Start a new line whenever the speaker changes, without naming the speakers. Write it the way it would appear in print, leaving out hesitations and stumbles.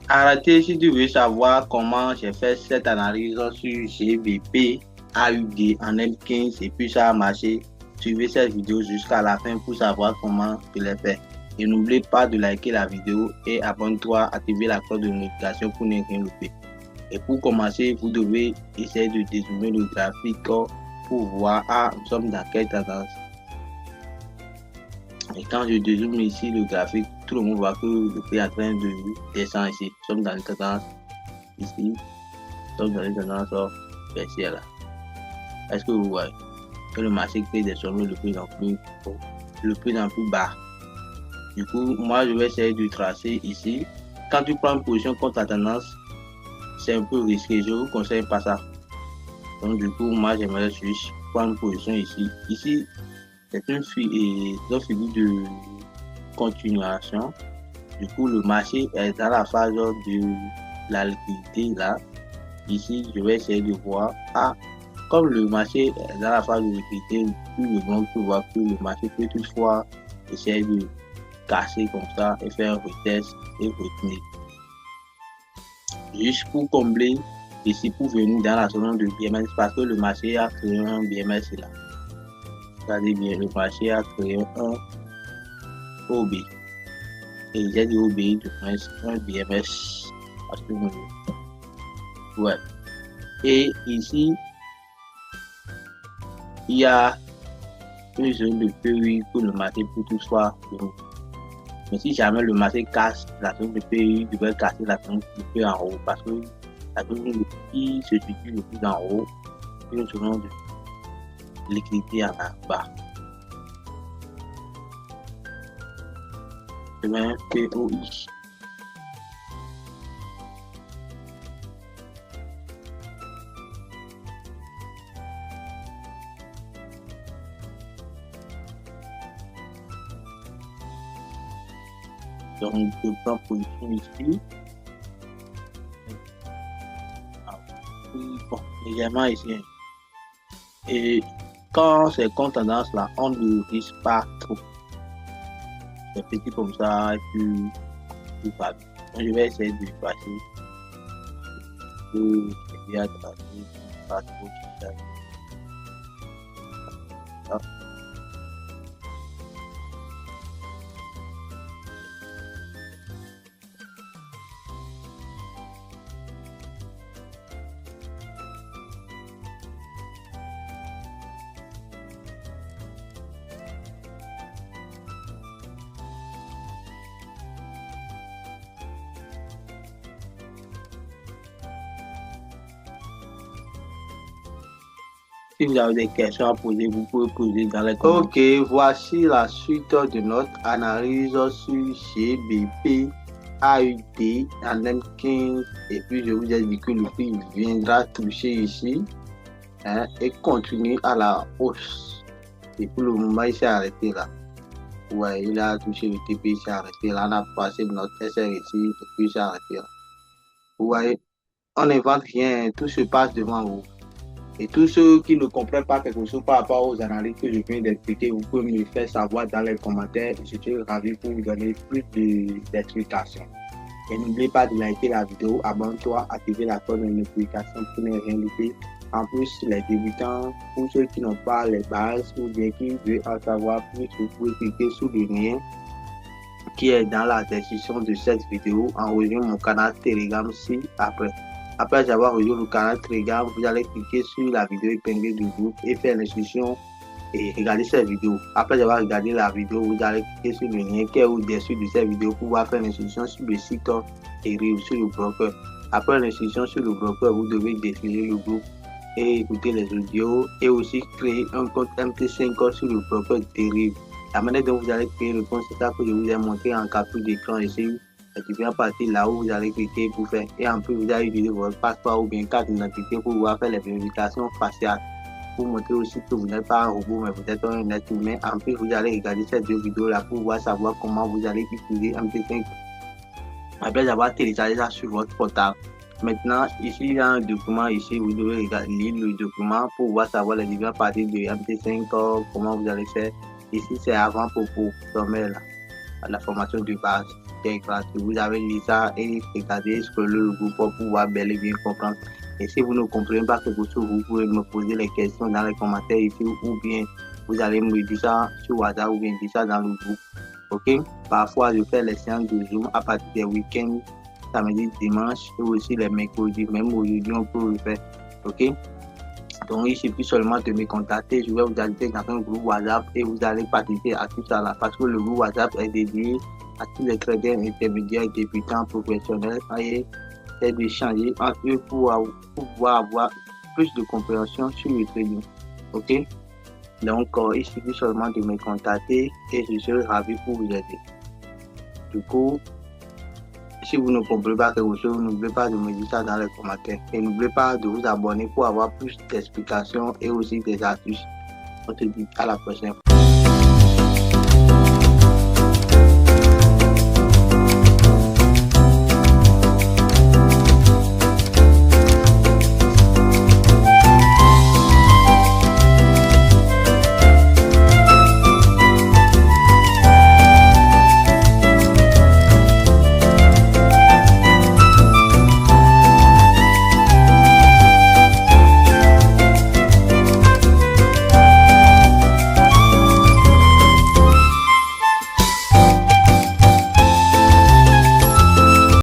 Arrêtez si tu veux savoir comment j'ai fait cette analyse sur GBP, AUD en M15 et puis ça a marché. Suivez cette vidéo jusqu'à la fin pour savoir comment je l'ai fait. Et n'oubliez pas de liker la vidéo et abonne-toi, activer la cloche de notification pour ne rien louper. Et pour commencer, vous devez essayer de dézoomer le graphique pour voir nous sommes dans quelle tendance. Et quand je dézoome ici le graphique, tout le monde voit que le prix est en train de descendre ici. Nous sommes dans les tendances ici. Nous sommes dans les tendances baissières là. Est-ce que vous voyez que le marché crée des sommets de plus en plus haut, de plus en plus bas? Du coup, moi je vais essayer de tracer ici. Quand tu prends une position contre la tendance, c'est un peu risqué. Je ne vous conseille pas ça. Donc du coup, moi j'aimerais juste prendre une position ici. Ici, c'est une figure de continuation. Du coup, le marché est dans la phase de la liquidité là. Ici, je vais essayer de voir. Comme le marché est dans la phase de liquidité, tout le monde peut voir que le marché peut toutefois essayer de casser comme ça et faire un retest et retenir. Juste pour combler ici, pour venir dans la zone de BMS, parce que le marché a créé un BMS là. Regardez bien, le marché a créé un OB. Et j'ai dit OB, du moins un BMS à ce niveau. Ouais. Et ici, il y a une zone de PI que le marché peut toutefois venir. Mais si jamais le marché casse la zone de PI, il devrait casser la zone de PI en haut parce que la zone qui se situe le plus en haut, c'est une zone de liquidité en bas. Je mets un POI. Donc, je prends position ici. Bon, légèrement ici. Et quand c'est contre tendance là, on ne risque pas trop. C'est petit comme ça, tu vas. Donc, je vais essayer de passer. Je vais passer pas trop de ça. Si vous avez des questions à poser, vous pouvez poser dans les commentaires. Ok, voici la suite de notre analyse sur GBP, AUD, en M15. Et puis, je vous ai dit que le prix viendra toucher ici et continuer à la hausse. Et pour le moment, il s'est arrêté là. Ouais, il a touché le TP, il s'est arrêté là. On a passé notre SR ici et puis il s'est arrêté là. Vous voyez, on n'invente rien, tout se passe devant vous. Et tous ceux qui ne comprennent pas quelque chose par rapport aux analyses que je viens d'expliquer, vous pouvez me le faire savoir dans les commentaires. Je suis ravi pour vous donner plus d'explications. Et n'oubliez pas de liker la vidéo, abonne-toi, activer la cloche de notification pour ne rien louper. En plus, les débutants, pour ceux qui n'ont pas les bases ou bien qui veulent en savoir plus, vous pouvez cliquer sur le lien qui est dans la description de cette vidéo en rejoignant mon canal Telegram ci-après. Après avoir rejoint le canal Telegram, vous allez cliquer sur la vidéo épinglée du groupe et faire l'instruction et regarder cette vidéo. Après avoir regardé la vidéo, vous allez cliquer sur le lien qui est au-dessus de cette vidéo pour pouvoir faire l'instruction sur le site et sur le broker. Après l'instruction sur le broker, vous devez définir le groupe et écouter les audios et aussi créer un compte MT5 sur le broker Derive. La manière dont vous allez créer le compte, c'est ça que je vous ai montré en capture d'écran ici. La différentes parties là où vous allez cliquer pour faire. Et en plus, vous allez utiliser votre passeport ou bien carte d'identité pour pouvoir faire les vérifications faciales. Pour montrer aussi que vous n'êtes pas un robot, mais vous êtes un être humain. En plus, vous allez regarder ces deux vidéos là pour pouvoir savoir comment vous allez utiliser MT5 après avoir téléchargé ça sur votre portable. Maintenant, ici, il y a un document ici, vous devez lire le document pour pouvoir savoir les différentes parties de MT5, comment vous allez faire. Ici, c'est avant pour sommet là, la formation de base. est gratuit. Vous avez dit ça et regardez ce que le groupe pour pouvoir bel et bien comprendre. Et si vous ne comprenez pas quelque chose, vous pouvez me poser les questions dans les commentaires ici ou bien vous allez me dire ça sur WhatsApp ou bien dire ça dans le groupe. Ok? Parfois, je fais les séances de Zoom à partir des week-ends, samedi, dimanche et aussi les mercredis. Même aujourd'hui, on peut le faire. Ok? Donc, il suffit seulement de me contacter. Je vais vous ajouter dans un groupe WhatsApp et vous allez participer à tout ça là. Parce que le groupe WhatsApp est dédié à tous les traders intermédiaires, débutants, professionnels et d'échanger entre eux pour pouvoir avoir plus de compréhension sur le trading. Ok? Donc, il suffit seulement de me contacter et je serai ravi pour vous aider. Du coup, si vous ne comprenez pas quelque chose, n'oubliez pas de me dire ça dans les commentaires. Et n'oubliez pas de vous abonner pour avoir plus d'explications et aussi des astuces. On se dit à la prochaine.